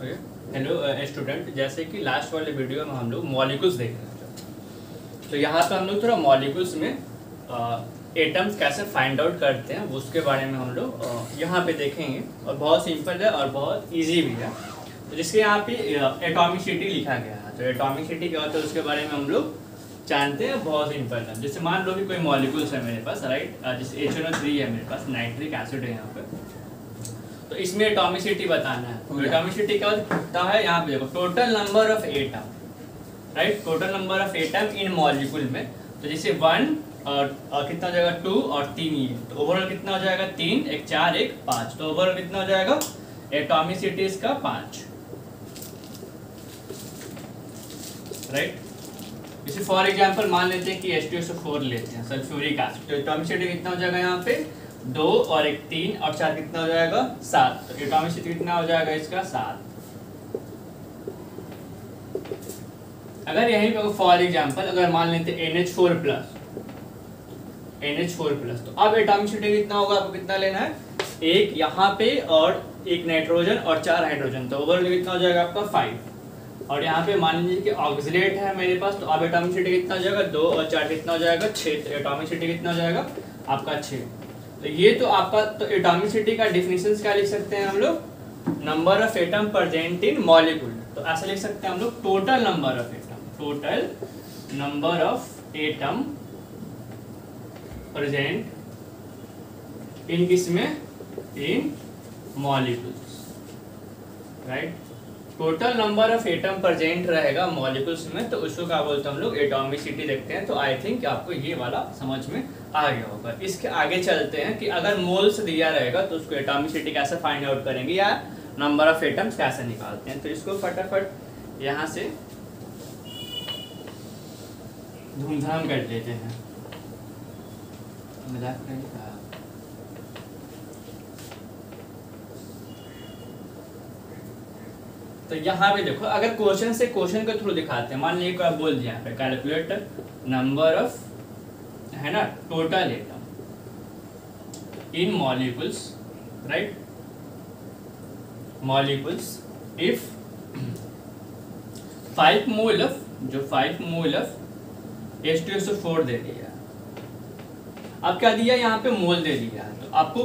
Hello student, जैसे कि last वाले वीडियो में हम लोग मॉलिक्यूल्स देख रहे थे, तो यहाँ पे हम लोग थोड़ा मॉलिक्यूल्स में एटम्स कैसे फाइंड आउट करते हैं उसके बारे में हम लोग यहाँ पे देखेंगे। और बहुत सिंपल है और बहुत इजी भी है। तो जिसके यहाँ पे एटॉमिसिटी लिखा गया है, तो एटॉमिसिटी क्या होता है उसके बारे में हम लोग जानते हैं। बहुत सिंपल है। जैसे मान लो कि कोई मॉलिक्यूल्स है मेरे पास, राइट, जैसे HNO3 है मेरे पास, नाइट्रिक एसिड है यहाँ पे, तो इसमें एटॉमिसिटी बताना है। तो एटॉमिसिटी क्या होता है, यहाँ पे देखो total number of atom, right, total number of atom in molecule में। तो जैसे 1 और कितना हो जाएगा 2 और 3 ये, तो ओवरऑल कितना हो जाएगा 3, 1 4 1 5, तो ओवरऑल कितना हो जाएगा एटॉमिसिटी इसका 5, राइट। जैसे फॉर एग्जांपल मान लेते हैं कि H2SO4 लेते हैं, सल्फ्यूरिक एसिड, तो एटॉमिसिटी कितना हो जाएगा यहाँ पे 2 और 1 3 और 4 कितना हो जाएगा 7, तो एटॉमिसिटी कितना हो जाएगा इसका 7। अगर यहीं पे फॉर एग्जांपल अगर मान लेते हैं NH4 प्लस, तो अब एटॉमिसिटी कितना होगा, आपको कितना लेना है, एक यहाँ पे और एक नाइट्रोजन और 4 हाइड्रोजन, तो ओवरऑल कितना हो जाएगा आपका 5। और यहाँ पे मान लीजिए कि ऑक्सीलेट है मेरे पास, तो अब एटॉमिसिटी कितना हो जाएगा 2 और 4 कितना हो जाएगा 6, तो एटॉमिसिटी कितना हो जाएगा आपका 6। तो ये तो आपका, तो एटॉमिसिटी का डेफिनेशन क्या लिख सकते हैं हम लोग, number of atom present in molecule. तो ऐसा लिख सकते हैं हम लोग total number of atom, total number of atom present in किसमें, in molecules, right. Total number of atom present रहेगा मॉलिक्यूल्स में, तो उसको क्या बोलते हैं हम लोग एटॉमिसिटी देखते हैं। तो आई थिंक आपको ये वाला समझ में आ गया होगा। इसके आगे चलते हैं कि अगर मोल्स दिया रहेगा तो उसको एटॉमिसिटी कैसे फाइंड आउट करेंगे या नंबर ऑफ एटम्स कैसे निकालते हैं। तो इसको फटाफट यहाँ से धूमधाम कर देते हैं। मजाक नहीं था। तो यहाँ पे देखो, अगर क्वेश्चन से क्वेश्चन के थ्रू दिखाते हैं, मान लीजिए आप बोल दिया यहाँ पे कैलकुलेट नंबर ऑफ, है ना, total atom in molecules, right, molecules if 5 mole of, जो 5 मोल ऑफ H2SO4 दे दिया, अब क्या दिया यहाँ पे मोल दे दिया। तो आपको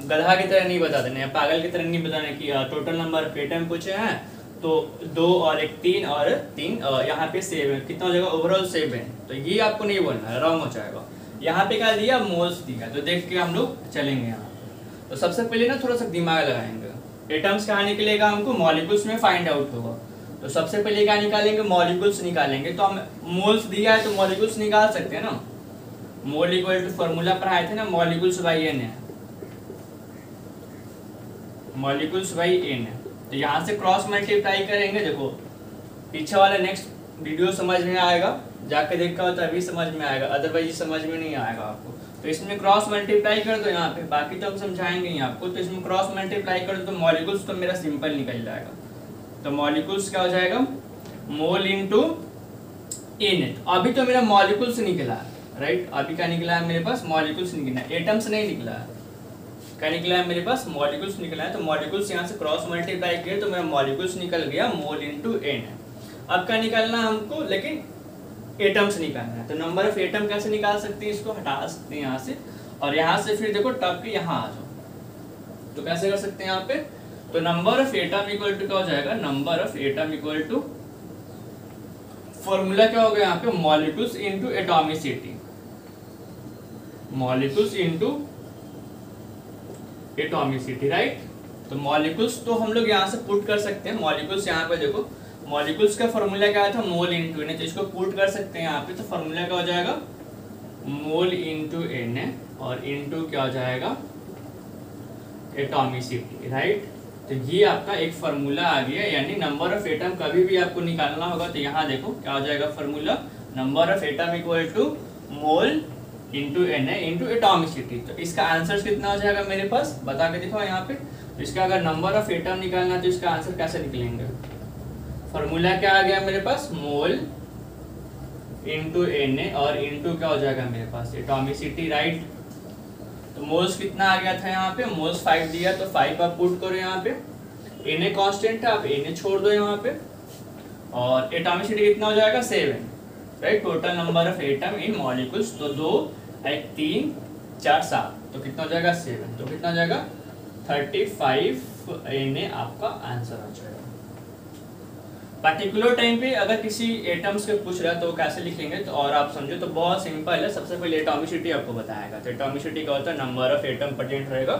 गधा की तरह नहीं बता देना, पागल की तरह नहीं बताना कि टोटल नंबर ऑफ एटम पूछे हैं तो 2 और 1 3 और 3 यहाँ पे 7 कितना हो जाएगा ओवरऑल 7, तो ये आपको नहीं बोलना है, रॉन्ग हो जाएगा। यहाँ पे क्या दिया, मोल्स दिया, तो देख के हम लोग चलेंगे यहाँ। तो सबसे पहले ना थोड़ा सा दिमाग लगाएंगे, एटम्स कहाँ निकलेगा हमको, मॉलिक्यूल्स में फाइंड आउट होगा। तो सबसे पहले क्या निकालेंगे, मॉलिक्यूल्स निकालेंगे। तो हम मोल्स दिया है तो मॉलिक्यूल्स निकाल सकते हैं ना, मोल इक्वल टू फॉर्मूला पढ़ाए थे ना, मॉलिक्यूल्स बाई एन है, मॉलिक्यूल्स बाई एन है। तो यहाँ से क्रॉस मल्टीप्लाई करेंगे, देखो पीछे वाला नेक्स्ट वीडियो समझ में आएगा, जाके देखा हो तभी समझ में आएगा, अदरवाइज समझ में नहीं आएगा आपको। तो इसमें क्रॉस मल्टीप्लाई कर दो यहाँ पे, बाकी तो हम समझाएंगे ही आपको। तो इसमें क्रॉस मल्टीप्लाई कर दो तो मॉलिक्यूल्स तो मेरा सिंपल निकल जाएगा। तो मॉलिक्यूल्स क्या हो जाएगा, मोल इंटू एन। अभी तो मेरा मॉलिक्यूल्स निकला, राइट, अभी क्या निकला है मेरे पास, मॉलिक्यूल्स निकला है, एटम्स नहीं निकला है। क्या निकला है मेरे पास, मॉलिक्यूल्स निकला है। तो मॉलिक्यूल्स यहाँ से क्रॉस मल्टीप्लाई किए तो मेरा मॉलिक्यूल्स निकल गया, मोल इंटू एन है। अब क्या निकालना है हमको, लेकिन एटम्स निकालना है। तो नंबर ऑफ एटम कैसे निकाल सकते हैं, इसको हटा सकते हैं यहाँ से, और यहाँ से फिर देखो टब के यहाँ आ जाओ। तो कैसे कर सकते हैं यहाँ पे, तो number of atom equal to क्या हो जाएगा, number of atom equal to formula क्या होगा यहाँ पे, molecules into atomicity, molecules into atomicity, right. तो मॉलिक्यूल्स तो हम लोग यहाँ से पुट कर सकते हैं, मॉलिक्यूल्स यहाँ पे देखो, मॉलिक्यूल्स का फॉर्मूला क्या था, मोल इंटू एन, तो इसको पुट कर सकते हैं यहाँ पे। तो फॉर्मूला क्या हो जाएगा, मोल इंटू एन, और इंटू क्या हो जाएगा एटॉमिसिटी, राइट। तो ये आपका एक फार्मूला आ गया, यानी नंबर ऑफ एटम कभी भी आपको निकालना होगा तो यहाँ देखो क्या हो जाएगा formula, number of atom equal to mole into N into atomicity. तो इसका आंसर कितना हो जाएगा मेरे पास, बता के दिखाओ यहाँ पे। तो इसका अगर नंबर ऑफ एटम निकालना तो इसका आंसर कैसे निकलेंगे, फार्मूला क्या आ गया मेरे पास, मोल इंटू एन और इंटू क्या हो जाएगा मेरे पास एटॉमिसिटी, राइट। तो मोल्स कितना आ गया था यहाँ पे, मोल्स 5 दिया, तो 5 आप पुट करो यहाँ पे Na कांस्टेंट है, आप Na छोड़ दो यहाँ पे, और एटॉमिसिटी कितना हो जाएगा 7, right. Total number of atom in molecules, तो 2 1 3 4 7, तो कितना हो जाएगा 7, तो कितना हो जाएगा 35 Na आपका आंसर आ जाएगा। पर्टिकुलर टाइम पे अगर किसी एटम्स के पूछ रहा है तो कैसे लिखेंगे, तो और आप समझो तो बहुत सिंपल है। सबसे पहले एटॉमिसिटी आपको बताएगा, तो एटॉमिसिटी क्या होता है, नंबर ऑफ एटम प्रेजेंट रहेगा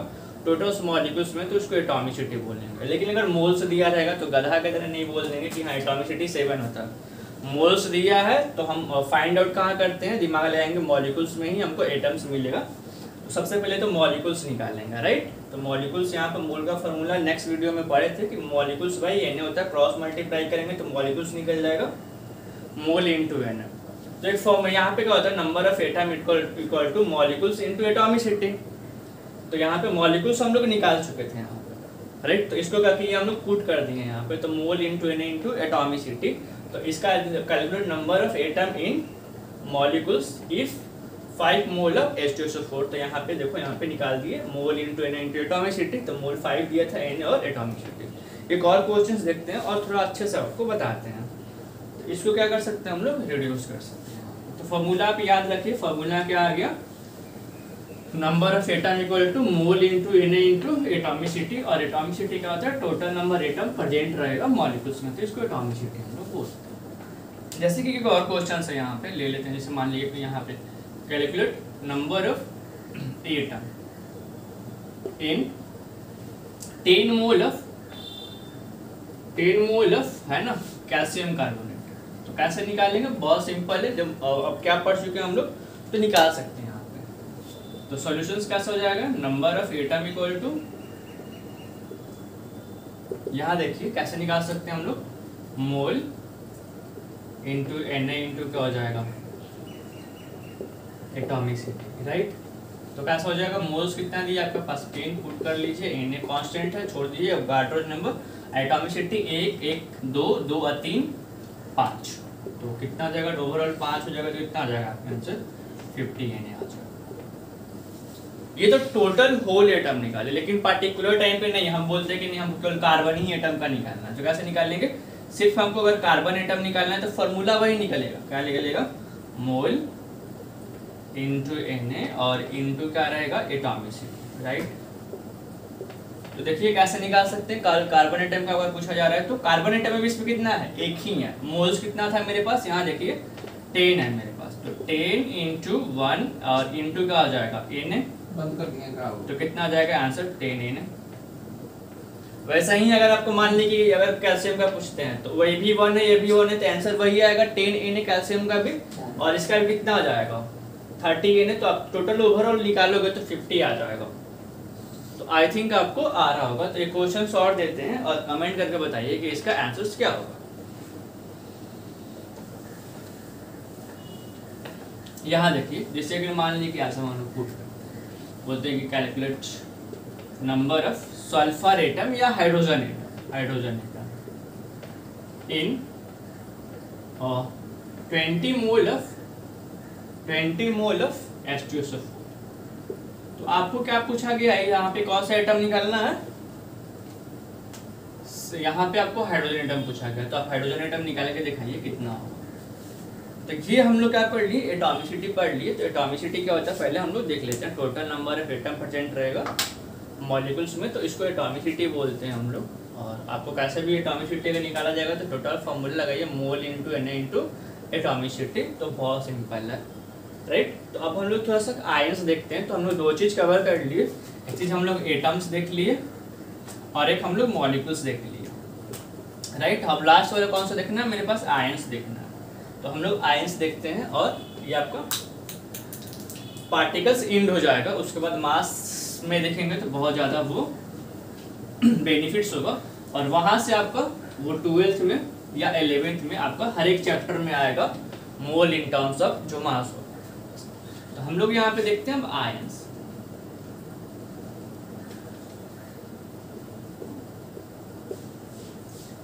टोटल मॉलिक्यूल्स में, तो उसको एटॉमिसिटी बोलेंगे। लेकिन अगर मोल्स दिया रहेगा तो गधा की तरह नहीं बोल देंगे कि हाँ एटॉमिसिटी 7 होता है। मोल्स दिया है तो हम फाइंड आउट कहाँ करते हैं, दिमाग लगाएंगे मॉलिक्यूल्स में ही हमको एटम्स मिलेगा। तो सबसे पहले तो मॉलिक्यूल्स निकालेंगे, राइट। तो मॉलिक्यूल्स यहाँ पर मोल का फॉर्मूला नेक्स्ट वीडियो में पढ़े थे कि मॉलिक्यूल्स भाई Na होता है, क्रॉस मल्टीप्लाई करेंगे तो मॉलिक्यूल्स निकल जाएगा मोल इनटू Na। तो एक फॉर्म यहाँ पे क्या होता है, number of atom equal two molecules into atomicity. तो यहाँ पे मॉलिक्यूल्स हम लोग निकाल चुके थे यहाँ पे, राइट। तो इसको क्या किया हम लोग पुट कर दिए यहाँ पे, तो मोल इनटू Na इनटू एटॉमिसिटी। तो इसका calculate number of atom in molecules if 5 mole of H2SO4। तो यहाँ पे देखो, यहाँ पे निकाल दिए मोल इनटू Na इनटू एटॉमिसिटी, तो मोल 5 दिया था Na और एटॉमिसिटी। एक और क्वेश्चंस देखते हैं और थोड़ा अच्छे से आपको बताते हैं। तो इसको क्या कर सकते हैं हम लोग, रिड्यूस कर सकते हैं। तो फॉर्मूला आप याद रखिए, फॉर्मूला क्या आ गया, number of atom equal to mole into Na into atomicity, और एटॉमिसिटी क्या होता है, टोटल नंबर एटम प्रेजेंट रहेगा मॉलिक्यूल्स में, तो इसको एटॉमिसिटी हम लोग बोलते हैं। जैसे कि एक और क्वेश्चन है यहाँ पे ले लेते हैं, जैसे मान लीजिए यहाँ पे calculate number of atom in 10 mole of है ना कैल्शियम कार्बोनेट। तो कैसे निकालेंगे, बहुत सिंपल है, जब अब क्या पढ़ चुके हैं हम लोग तो निकाल सकते हैं यहाँ पे। तो सॉल्यूशंस कैसे हो जाएगा, number of atom equal to, यहाँ देखिए कैसे निकाल सकते हैं हम लोग, मोल इंटू Na इंटू क्या हो जाएगा एटॉमिसिटी, राइट। तो कैसा हो जाएगा, मोल्स कितना दिया आपके पास 10, पुट कर लीजिए, Na कांस्टेंट है, छोड़ दीजिए अब गार्डोज नंबर, एटॉमिसिटी 1 1 2 2 और 3 5, तो कितना जाएगा, ओवरऑल 5 हो जाएगा, तो कितना आ जाएगा आपका आंसर 50 Na आ जाएगा। ये तो टोटल होल एटम निकाले, लेकिन पार्टिकुलर टाइम पे नहीं, हम बोलते हैं कि नहीं हम केवल कार्बन ही एटम का निकालना है। तो कैसे निकालेंगे, सिर्फ हमको अगर कार्बन एटम निकालना है तो फॉर्मूला वही निकलेगा, क्या निकलेगा, मोल इनटू Na और इनटू क्या रहेगा एटॉमिसिटी, राइट। तो देखिए कैसे निकाल सकते हैं, कार्बन एटम का अगर पूछा जा रहा है तो कार्बन एटम में भी इसमें कितना है, एक ही है। मोल्स कितना था मेरे पास, यहाँ देखिए 10 है मेरे पास, तो 10 इंटू 1 और इंटू क्या आ जाएगा Na, बंद कर दिया, तो कितना आ जाएगा आंसर 10 Na। वैसा ही अगर आपको मान लीजिए अगर कैल्शियम का पूछते हैं तो वही भी 1 है, ये भी 1 है, तो आंसर वही आएगा 10 Na कैल्शियम का भी, और इसका भी कितना आ जाएगा 30 Na। तो आप टोटल ओवरऑल निकालोगे तो 50 आ जाएगा। तो आई थिंक आपको आ रहा होगा। तो एक क्वेश्चन और देते हैं और कमेंट करके बताइए कि इसका आंसर क्या होगा। यहाँ देखिए, जैसे कि मान लीजिए कि ऐसा मानो पुट बोलते हैं कि calculate number of sulphur atom या hydrogen atom in 20 mole of H2SO4। तो आपको क्या पूछा गया है, यहाँ पे कौन सा एटम निकालना है, यहाँ पे आपको हाइड्रोजन एटम पूछा गया, तो आप हाइड्रोजन एटम निकाल के दिखाइए कितना होगा। तो ये हम लोग क्या पढ़ लिए, एटॉमिसिटी पढ़ लिए। तो एटॉमिसिटी क्या होता है पहले हम लोग देख लेते हैं, total number of atom present रहेगा मॉलिक्यूल्स में, तो इसको एटॉमिसिटी बोलते हैं हम लोग। और आपको कैसे भी एटॉमिसिटी अगर निकाला जाएगा तो टोटल फॉर्मूला लगाइए मोल इंटू Na इंटू एटॉमिसिटी, तो बहुत सिंपल है, राइट। तो अब हम लोग थोड़ा सा आयंस देखते हैं। तो हम लोग दो चीज़ कवर कर लिए, एक चीज़ हम लोग एटम्स देख लिए और एक हम लोग मॉलिक्यूल्स देख लिए, राइट। अब लास्ट वाला कौन सा देखना है, मेरे पास आयंस देखना है। तो हम लोग आयंस देखते हैं और ये आपका पार्टिकल्स इंड हो जाएगा, उसके बाद मास में देखेंगे तो बहुत ज़्यादा वो बेनिफिट्स होगा। और वहाँ से आपका वो 12th में या 11th में आपका हर एक चैप्टर में आएगा मोल इन टर्म्स ऑफ जो मास हो। तो हम लोग यहाँ पे देखते हैं अब आयंस।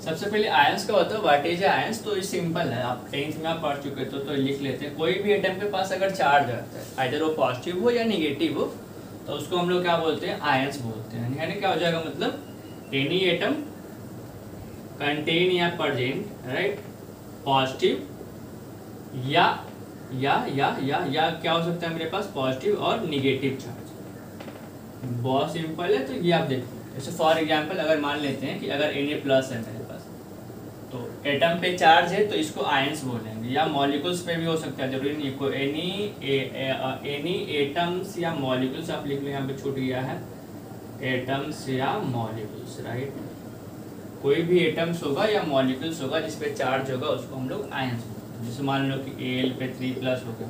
सबसे पहले आयंस का होता है व्हाट इज आयंस। तो ये सिंपल है, आप 10th में आप पढ़ चुके तो लिख लेते हैं। कोई भी एटम के पास अगर चार्ज रहता है, आइदर वो पॉजिटिव हो या निगेटिव हो, तो उसको हम लोग क्या बोलते हैं, आयंस बोलते हैं। यानी क्या हो जाएगा, मतलब एनी एटम कंटेन या प्रेजेंट, राइट, पॉजिटिव या क्या हो सकता है मेरे पास, पॉजिटिव और निगेटिव चार्ज। बहुत सिंपल है। तो ये आप देखो, जैसे फॉर एग्जांपल अगर मान लेते हैं कि अगर Na+ है मेरे पास, तो एटम पे चार्ज है तो इसको आयंस बोलेंगे, या मॉलिक्यूल्स पे भी हो सकता है, जरूरी नहीं कोई एनी एटम्स या मॉलिक्यूल्स आप लिख लो, यहाँ पे छूट गया है, एटम्स या मॉलिक्यूल्स, राइट। कोई भी एटम्स होगा या मॉलिक्यूल्स होगा जिस पे चार्ज होगा उसको हम लोग आयंस बोलते हैं। जैसे मान लो कि Al पे 3+ हो गया,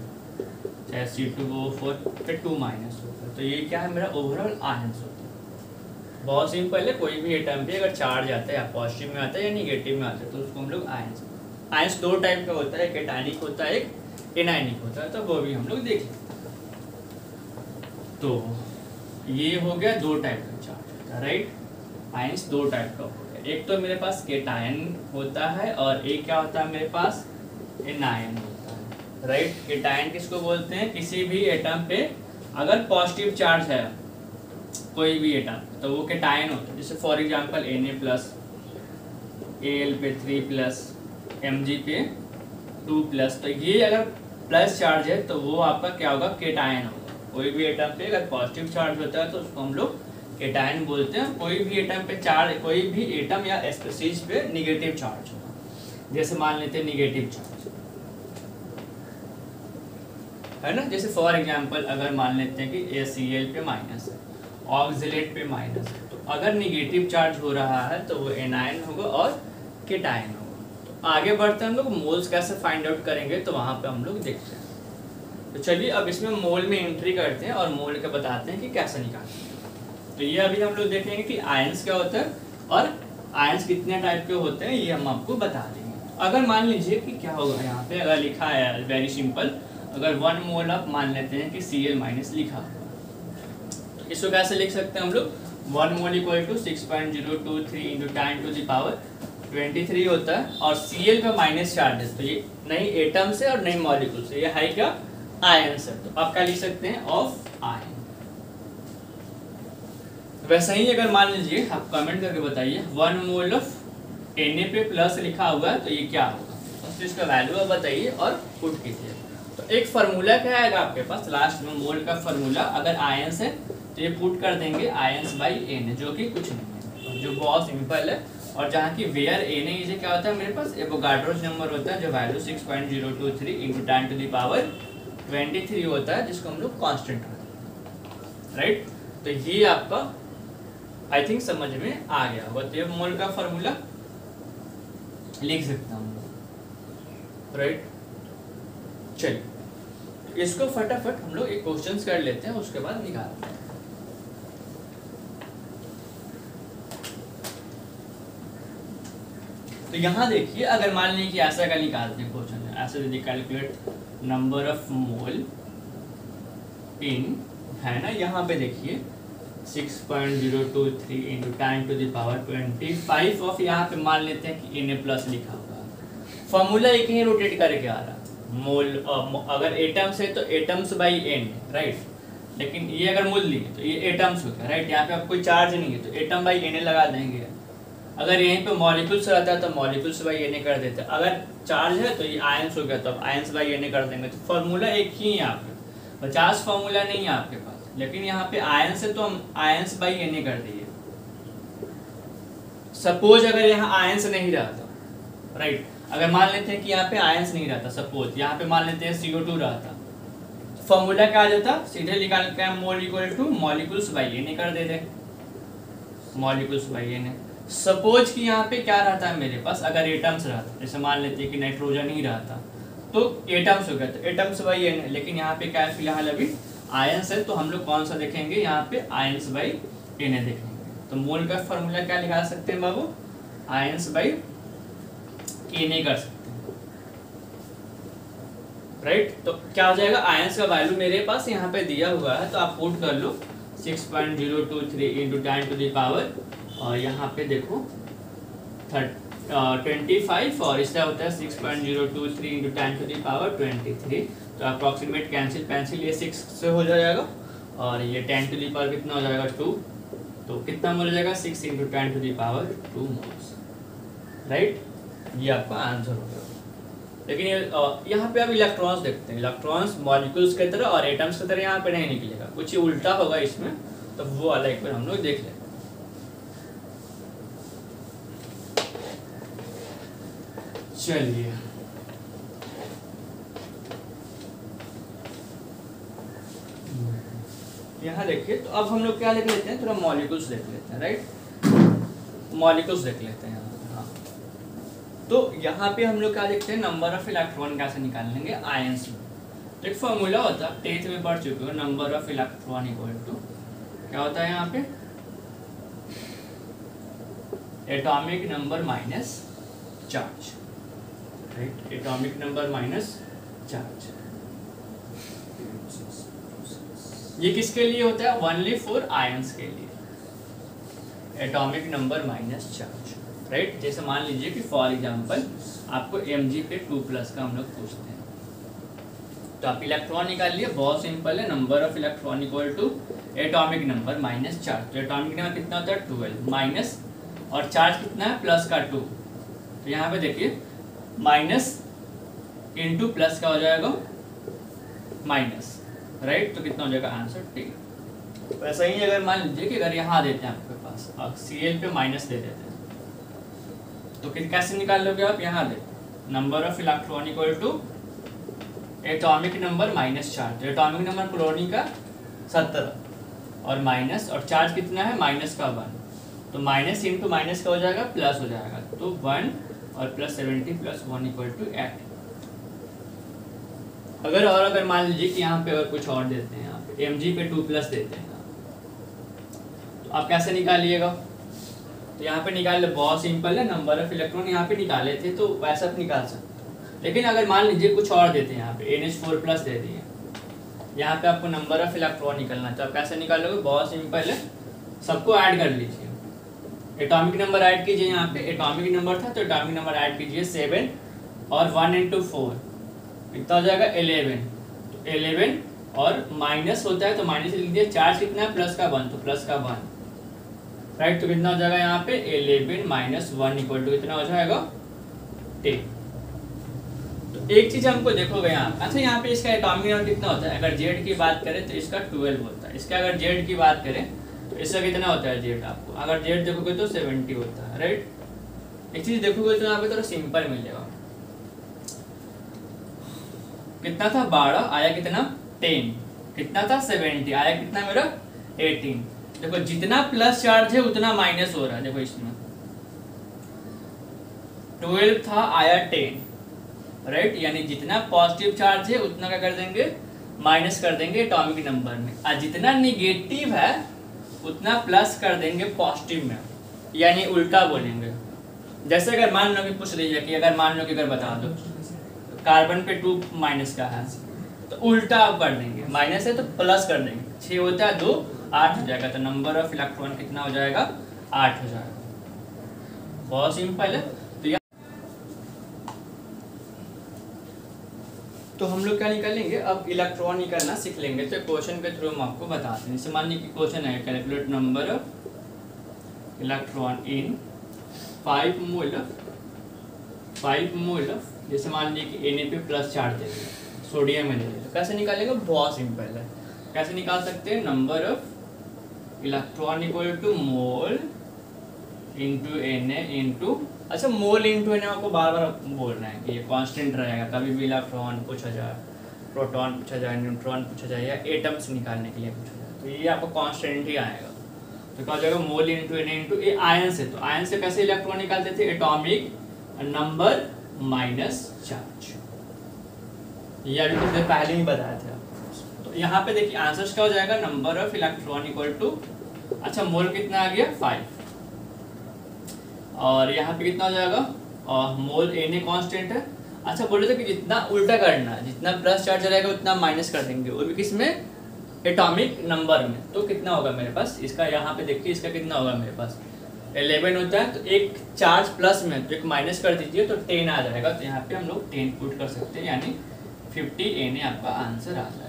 चाहे C2O4 पे 2- हो गया, तो ये क्या है मेरा ओवरऑल आयंस होता है। बहुत सिंपल है, कोई भी एटम पे अगर चार्ज आता है या पॉजिटिव में आता है या निगेटिव में आता है तो उसको हम लोग आयंस। आयंस दो टाइप का होता है, एक एटायनिक होता है, एक एनायनिक होता है, तो वो भी हम लोग देख लेते हैं। तो ये हो गया दो टाइप का चार्ज होता है, राइट। आयंस दो टाइप का होता है, एक तो मेरे पास केटायन होता है और एक क्या होता है मेरे पास, एनायन होता है, राइट। केटायन किसको बोलते हैं, किसी भी एटम पे अगर पॉजिटिव चार्ज है कोई भी एटम तो वो केटायन होता है। जैसे फॉर एग्जांपल Na+, Al पे 3+, Mg पे 2+, तो ये अगर प्लस चार्ज है तो वो आपका क्या होगा, केटायन होगा। कोई भी एटम पे अगर पॉजिटिव चार्ज होता है तो उसको हम लोग केटायन बोलते हैं। कोई भी एटम पे चार्ज, कोई भी एटम या स्पीशीज पे निगेटिव चार्ज होगा, जैसे मान लेते हैं निगेटिव चार्ज है ना। जैसे फॉर एग्जांपल अगर मान लेते हैं कि ACl पे माइनस है, ऑक्जेलेट पे माइनस है, तो अगर निगेटिव चार्ज हो रहा है तो वो एनायन होगा और केटायन होगा। तो आगे बढ़ते हैं हम लोग, मोल्स कैसे फाइंड आउट करेंगे तो वहाँ पे हम लोग देखते हैं। तो चलिए अब इसमें मोल में एंट्री करते हैं और मोल का बताते हैं कि कैसे निकालते हैं। तो ये अभी हम लोग देखेंगे कि आयंस क्या होता है और आयंस कितने टाइप के होते हैं, ये हम आपको बता देंगे। अगर मान लीजिए कि क्या होगा, यहाँ पे अगर लिखा है वेरी सिंपल, अगर 1 मोल आप मान लेते हैं कि Cl- लिखा हुआ, तो इसको कैसे लिख सकते हैं हम लोग, 1 मोल = 6.023 × 10⁻23 होता है। और Cl का माइनस चार्ज है, तो ये नहीं एटम से और नहीं मॉलिक्यूल से, ये है क्या, आयंस है। तो आप क्या लिख सकते हैं, ऑफ आयन। वैसे ही अगर मान लीजिए आप कमेंट करके बताइए 1 मोल ऑफ Na पे प्लस लिखा हुआ है तो ये क्या होगा, तो इसका वैल्यू आप बताइए और पुट कीजिए। तो एक फार्मूला क्या आएगा आपके पास लास्ट में, मोल का फार्मूला, अगर आयंस है तो ये पुट कर देंगे Ions/Na, जो कि कुछ नहीं है, जो बहुत सिंपल है। और जहाँ की वेयर Na इसे क्या होता है मेरे पास, एवोगाड्रोस नंबर होता है, जो वैल्यू 6.023 × 10⁻23 होता है, जिसको हम लोग कांस्टेंट रखते हैं, राइट। तो ये आपका आई थिंक समझ में आ गया होगा। तो ये मोल का फार्मूला लिख सकता हूँ, राइट। चलिए इसको फटाफट हम लोग एक क्वेश्चंस कर लेते हैं, उसके बाद निकालते हैं। तो यहाँ देखिए, अगर मान लीजिए कि ऐसा का निकालते हैं क्वेश्चन, ऐसे यदि कैलकुलेट नंबर ऑफ मोल इन, है ना, यहाँ पे देखिए 6.023 × 10⁻25 ऑफ, यहाँ पे मान लेते हैं कि Na+ लिखा हुआ है। फॉर्मूला एक ही रोटेट करके आ रहा है, मोल अगर एटम्स है तो एटम्स/n, राइट। लेकिन ये अगर मोल लिए तो ये एटम्स होता है, राइट। यहाँ पे आप कोई चार्ज नहीं है तो एटम/Na लगा देंगे। अगर यहीं पे मॉलिक्यूल्स रहता है तो मॉलिक्यूल्स/Na कर देते हैं। अगर चार्ज है तो ये आयंस हो गया तो आप आयंस/Na कर देंगे। तो फॉर्मूला एक ही है आपके, 50 फॉर्मूला नहीं है आपके पास, लेकिन यहाँ पे आयंस है तो हम आयंस/Na कर दिए। सपोज अगर यहाँ आयंस नहीं रहता, राइट, अगर मान लेते हैं कि यहाँ पे आयंस नहीं रहता, सपोज यहाँ पे मान लेते हैं CO2 रहता, फॉर्मूला क्या आ जाता, सीधे निकाल के मोल = मॉलिक्यूल्स/Na कर देते, मॉलिक्यूल्स/Na। सपोज कि यहाँ पे क्या रहता है मेरे पास, अगर एटम्स रहता, जैसे मान लेते हैं कि नाइट्रोजन ही रहता तो एटम्स हो गया, तो एटम्स/Na। लेकिन यहाँ पे क्या है फिलहाल अभी आयंस है, तो हम लोग कौन सा देखेंगे, यहाँ पे आयंस/Na देखेंगे। तो मोल का फॉर्मूला क्या निकाल सकते हैं बाबू, आयंस/Na कर सकते हैं, राइट। तो क्या हो जाएगा, आयंस का वैल्यू मेरे पास यहाँ पे दिया हुआ है, तो आप पुट कर लो 6.023 × 10⁻, और यहाँ पे देखो 25, और इसका होता है 6.023 × 10⁻23। तो अप्रॉक्सीमेट कैंसिल ये 6 से हो जाएगा, और ये 10⁻, कितना हो जाएगा 2, तो कितना मोल हो जाएगा 6 × 10⁻2 मोल्स, राइट, ये आपका आंसर हो गया। लेकिन यहाँ पे आप इलेक्ट्रॉन्स देखते हैं, इलेक्ट्रॉन्स मॉलिक्यूल्स की तरह और एटम्स की तरह यहाँ पे नहीं निकलेगा, कुछ ही उल्टा होगा इसमें, तो वो वाला एक बार हम लोग देख लें। चलिए यहाँ देखिए, तो अब हम लोग क्या देख लेते हैं, थोड़ा मॉलिक्यूल्स देख लेते हैं, राइट, मॉलिक्यूल्स देख लेते हैं यहाँ। हाँ, तो यहाँ पे हम लोग क्या देखते हैं, नंबर ऑफ इलेक्ट्रॉन कैसे निकाल लेंगे आयंस में। तो एक फॉर्मूला होता है, 10th में पढ़ चुके हो, number of electron equal to क्या होता है यहाँ पे, atomic number minus charge, right, atomic number minus charge. ये किसके लिए होता है, ओनली फॉर आयंस के लिए, atomic number minus charge, right. जैसे मान लीजिए कि फॉर एग्जांपल आपको Mg पे 2+ का हम लोग पूछते हैं, तो आप इलेक्ट्रॉन निकाल लिए, बहुत सिंपल है, number of electron equal to atomic number minus charge. तो एटॉमिक नंबर कितना होता है 12, माइनस और चार्ज कितना है प्लस का 2, तो यहाँ पे देखिए माइनस इंटू प्लस का हो जाएगा माइनस, राइट, तो कितना हो जाएगा आंसर 10। वैसा ही अगर मान लीजिए कि अगर यहाँ देते हैं आपके पास, अब Cl पे माइनस दे देते हैं, तो कैसे निकाल लोगे आप, यहाँ the number of electron equal to atomic number minus charge. Atomic number chlorine का 17 और माइनस, और चार्ज कितना है माइनस का 1, तो माइनस इंटू माइनस का हो जाएगा प्लस हो जाएगा, तो 1 और प्लस 70 प्लस 1 इक्वल टू 8। अगर मान लीजिए कि यहाँ पे अगर कुछ और देते हैं, यहाँ पे Mg पे 2+ देते हैं, तो आप कैसे निकालिएगा, तो यहाँ पे निकाल ले, बहुत सिंपल है, नंबर ऑफ इलेक्ट्रॉन यहाँ पे निकाले थे तो वैसा आप निकाल सकते हो। लेकिन अगर मान लीजिए कुछ और देते हैं, यहाँ पे NH4+ दे दिए, यहाँ पे आपको नंबर ऑफ इलेक्ट्रॉन निकलना, तो आप कैसे निकालोगे, बहुत सिंपल है, सबको ऐड कर लीजिए, एटॉमिक नंबर ऐड कीजिए, यहाँ पे एटॉमिक नंबर था तो एटॉमिक नंबर ऐड कीजिए 7 और 1 इंटू 4 कितना हो जाएगा 11, तो 11 और माइनस होता है तो माइनस लिख दिया, चार्ज कितना है प्लस का 1, तो प्लस का 1, राइट, तो कितना हो जाएगा यहाँ पे 11 माइनस 1 इक्वल टू कितना हो जाएगा 10। तो एक चीज हमको देखोगे यहाँ, अच्छा यहाँ पे इसका एटॉमिक नंबर कितना होता है, अगर जेड की बात करें तो इसका 12 होता है, इसका अगर जेड की बात करें तो इसका कितना होता है जेड, आपको अगर जेड देखोगे तो 70 होता है, राइट। एक चीज देखोगे तो यहाँ पे थोड़ा सिंपल मिलेगा, कितना था 12 आया कितना 10, कितना था 70 आया कितना मेरा 18। देखो जितना प्लस चार्ज है उतना माइनस हो रहा है, देखो इसमें 12 था आया 10, राइट, यानी जितना पॉजिटिव चार्ज है उतना क्या कर देंगे माइनस कर देंगे एटॉमिक नंबर में, और जितना निगेटिव है उतना प्लस कर देंगे पॉजिटिव में, यानी उल्टा बोलेंगे। जैसे अगर मान लो कि पूछ लीजिए कि अगर मान लो कि अगर बता दो कार्बन पे 2 माइनस का है, तो उल्टा आप कर देंगे, माइनस है तो प्लस कर देंगे, 6 होता है 2 8 हो जाएगा, तो नंबर ऑफ इलेक्ट्रॉन कितना हो जाएगा 8 हो जाएगा, बहुत सिंपल है। तो हम लोग क्या निकालेंगे, अब इलेक्ट्रॉन निकालना सीख लेंगे, तो क्वेश्चन के थ्रू हम आपको बताते हैं। जैसे मान लीजिए कि क्वेश्चन है calculate number of electron in 5 mole of, जैसे मान लीजिए कि Na पे प्लस चार्ज दे दिया, सोडियम में ले लिया, तो कैसे निकालेगा, बहुत सिंपल है, कैसे निकाल सकते हैं, number of electron equal to mole into Na into, अच्छा मोल इंटू Na आपको बार बार बोलना है कि ये कांस्टेंट रहेगा, कभी भी इलेक्ट्रॉन पूछा जाए, प्रोटॉन पूछा जाए, न्यूट्रॉन पूछा जाए, या एटम्स निकालने के लिए पूछा जाए, तो ये आपको कांस्टेंट ही आएगा। तो क्या हो जाएगा मोल इंटू Na इंटू, ये आयन से, तो आयन से कैसे इलेक्ट्रॉन निकालते थे, एटॉमिक नंबर माइनस चार्ज, ये अभी कुछ देर पहले ही बताया था। तो यहाँ पे देखिए आंसर क्या हो जाएगा, number of electron equal to, अच्छा मोल कितना आ गया 5, और यहाँ पे कितना हो जाएगा, और मोल Na कांस्टेंट है। अच्छा बोले थे कि जितना उल्टा करना है, जितना प्लस चार्ज रहेगा उतना माइनस कर देंगे, वो भी किस में, एटॉमिक नंबर में, तो कितना होगा मेरे पास, इसका यहाँ पे देखिए इसका कितना होगा मेरे पास 11 होता है, तो एक चार्ज प्लस में तो एक माइनस कर दीजिए तो 10 आ जाएगा, तो यहाँ पे हम लोग 10 पुट कर सकते हैं, यानी 50 Na आपका आंसर आ जाएगा।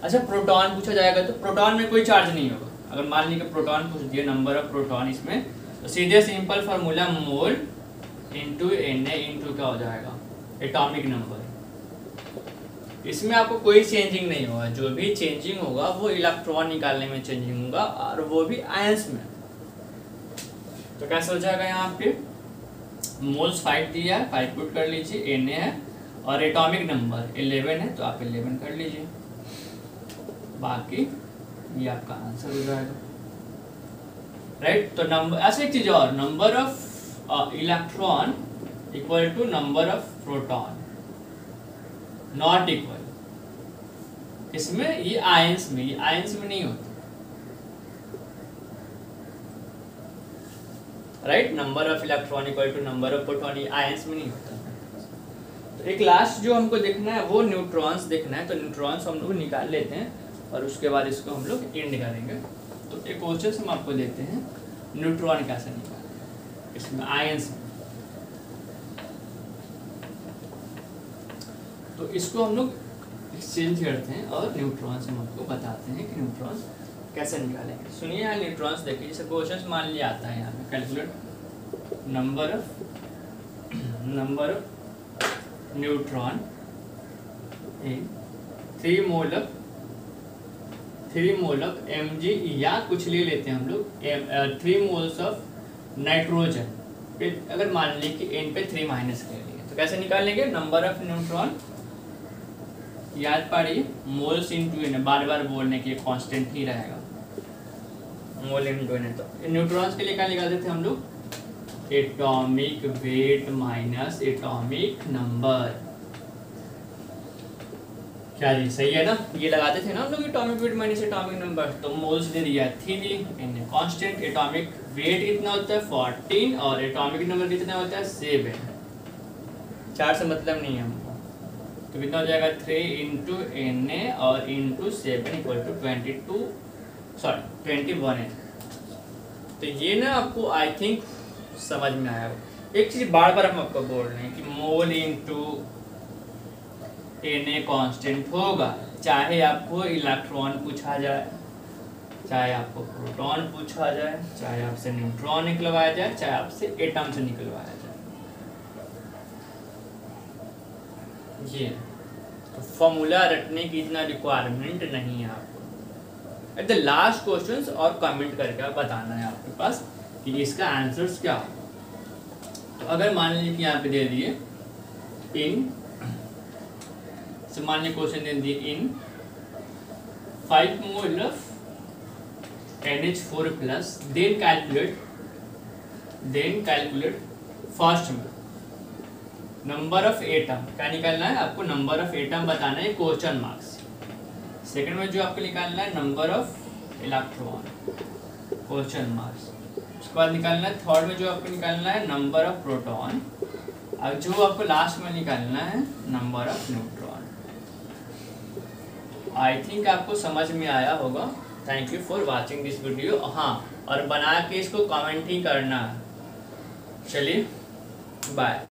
अच्छा प्रोटॉन पूछा जाएगा, तो प्रोटॉन में कोई चार्ज नहीं होगा, अगर मान लीजिए प्रोटॉन पूछ दिया नंबर ऑफ प्रोटॉन इसमें, तो सीधे सिंपल फार्मूला मोल इंटू Na इंटू क्या हो जाएगा एटॉमिक नंबर। इसमें आपको कोई चेंजिंग नहीं होगा, जो भी चेंजिंग होगा वो इलेक्ट्रॉन निकालने में चेंजिंग होगा, और वो भी आयंस में। तो कैसे हो जाएगा, यहाँ पे मोल्स 5 दिया है, 5 पुट कर लीजिए, Na है और एटॉमिक नंबर 11 है तो आप 11 कर लीजिए, बाकी ये आपका आंसर हो जाएगा, राइट। तो नंबर, ऐसे एक चीज और, number of electron equal to number of proton, not equal. इसमें ये आयंस में, ये आयंस में नहीं होता, right. Number of electron equal to number of proton, ये आयंस में नहीं होता। तो एक लास्ट जो हमको देखना है वो न्यूट्रॉन्स देखना है, तो न्यूट्रॉन्स हम लोग निकाल लेते हैं और उसके बाद इसको हम लोग एंड करेंगे। तो एक क्वेश्चन हम आपको देते हैं, न्यूट्रॉन कैसे निकालें इसमें आयंस में। तो इसको हम लोग एक्सचेंज करते हैं और न्यूट्रॉन्स हम आपको बताते हैं कि न्यूट्रॉन्स कैसे निकालेंगे। सुनिए यहाँ न्यूट्रॉन्स देखिए, जैसे क्वेश्चन मान लिया आता है यहाँ पे, calculate number of neutron in 3 mole of Mg, या कुछ ले लेते हैं हम लोग 3 मोल्स ऑफ नाइट्रोजन पे, अगर मान लें कि n पे 3 माइनस कर लिए तो कैसे निकालेंगे नंबर ऑफ न्यूट्रॉन। याद पड़िए मोल्स इंटू n, बार बार बोलने के कांस्टेंट ही रहेगा, मोल इंटू n। तो न्यूट्रॉन्स के लिए क्या निकाल देते हैं हम लोग, atomic weight minus atomic number. क्या जी सही है ना, ये लगाते थे ना हम लोग atomic weight minus atomic number. तो मोल्स दे दिया 3, कांस्टेंट एटॉमिक वेट कितना होता है 14 और एटॉमिक नंबर कितना होता है 7। 4 से मतलब नहीं है हमको, तो कितना हो जाएगा 3 इंटू Na और इंटू 7 इक्वल टू 21 है। तो ये ना आपको आई थिंक समझ में आया। एक चीज बार बार हम आपको बोल रहे हैं कि मोल इंटू Na कांस्टेंट होगा, चाहे आपको इलेक्ट्रॉन पूछा जाए, चाहे आपको प्रोटॉन पूछा जाए, चाहे आपसे न्यूट्रॉन निकलवाया जाए, चाहे आपसे एटम से निकलवाया जाए। ये तो फॉर्मूला रटने की इतना रिक्वायरमेंट नहीं है आपको। एट द लास्ट क्वेश्चंस और कमेंट करके बताना है आपके पास कि इसका आंसर्स क्या हो। तो अगर मान लीजिए कि यहाँ पे दे दिए इन, तो मान लीजिए क्वेश्चन दे दिए in 5 mole of NH4 plus, then calculate first में नंबर ऑफ एटम। क्या निकालना है आपको, नंबर ऑफ एटम बताना है, क्वेश्चन मार्क्स। सेकंड में जो आपको निकालना है number of electron, question marks. उसके बाद निकालना है थर्ड में जो आपको निकालना है नंबर ऑफ प्रोटॉन, और जो आपको लास्ट में निकालना है number of neutron. I think आपको समझ में आया होगा। Thank you for watching this video. हाँ, और बना के इसको कमेंट ही करना। चलिए बाय।